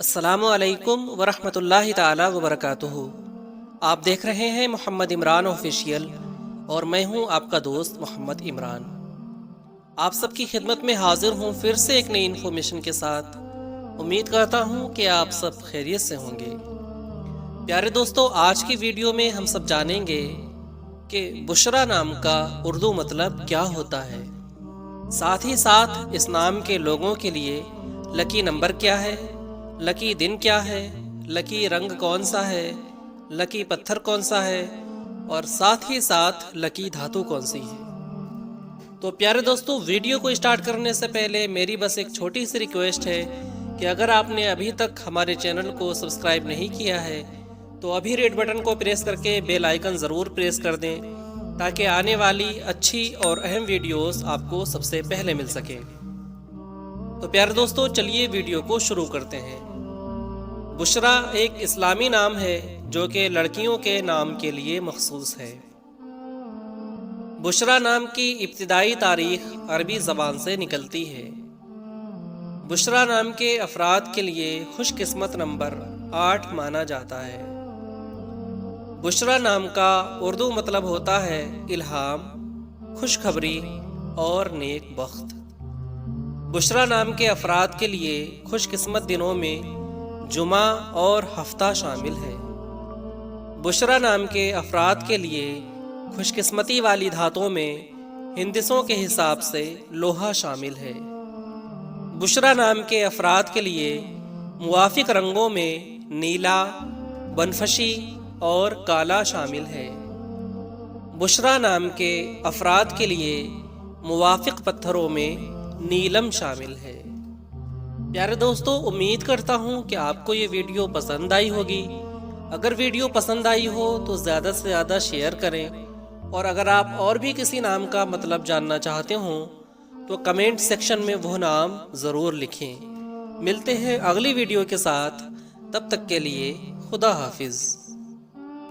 السلام علیکم ورحمۃ اللہ تعالی وبرکاتہ۔ آپ دیکھ رہے ہیں محمد عمران آفیشیل اور میں ہوں آپ کا دوست محمد عمران۔ آپ سب کی خدمت میں حاضر ہوں پھر سے ایک نئی انفارمیشن کے ساتھ۔ امید کرتا ہوں کہ آپ سب خیریت سے ہوں گے۔ پیارے دوستو، آج کی ویڈیو میں ہم سب جانیں گے کہ بشرا نام کا اردو مطلب کیا ہوتا ہے، ساتھ ہی ساتھ اس نام کے لوگوں کے لیے لکی نمبر کیا ہے، لکی دن کیا ہے، لکی رنگ کون سا ہے، لکی پتھر کون سا ہے، اور ساتھ ہی ساتھ لکی دھاتو کون سی ہے۔ تو پیارے دوستو، ویڈیو کو اسٹارٹ کرنے سے پہلے میری بس ایک چھوٹی سی ریکویسٹ ہے کہ اگر آپ نے ابھی تک ہمارے چینل کو سبسکرائب نہیں کیا ہے تو ابھی ریڈ بٹن کو پریس کر کے بیل آئیکن ضرور پریس کر دیں تاکہ آنے والی اچھی اور اہم ویڈیوز آپ کو سب سے پہلے مل سکیں۔ تو پیارے دوستو، چلیے ویڈیو کو شروع کرتے ہیں۔ بشرا ایک اسلامی نام ہے جو کہ لڑکیوں کے نام کے لیے مخصوص ہے۔ بشرا نام کی ابتدائی تاریخ عربی زبان سے نکلتی ہے۔ بشرا نام کے افراد کے لیے خوش قسمت نمبر 8 مانا جاتا ہے۔ بشرا نام کا اردو مطلب ہوتا ہے الہام، خوشخبری اور نیک بخت۔ بشرا نام کے افراد کے لیے خوش قسمت دنوں میں جمعہ اور ہفتہ شامل ہے۔ بشرا نام کے افراد کے لیے خوش قسمتی والی دھاتوں میں ہندسوں کے حساب سے لوہا شامل ہے۔ بشرا نام کے افراد کے لیے موافق رنگوں میں نیلا، بنفشی اور کالا شامل ہے۔ بشرا نام کے افراد کے لیے موافق پتھروں میں نیلم شامل ہے۔ پیارے دوستو، امید کرتا ہوں کہ آپ کو یہ ویڈیو پسند آئی ہوگی۔ اگر ویڈیو پسند آئی ہو تو زیادہ سے زیادہ شیئر کریں، اور اگر آپ اور بھی کسی نام کا مطلب جاننا چاہتے ہوں تو کمنٹ سیکشن میں وہ نام ضرور لکھیں۔ ملتے ہیں اگلی ویڈیو کے ساتھ، تب تک کے لیے خدا حافظ۔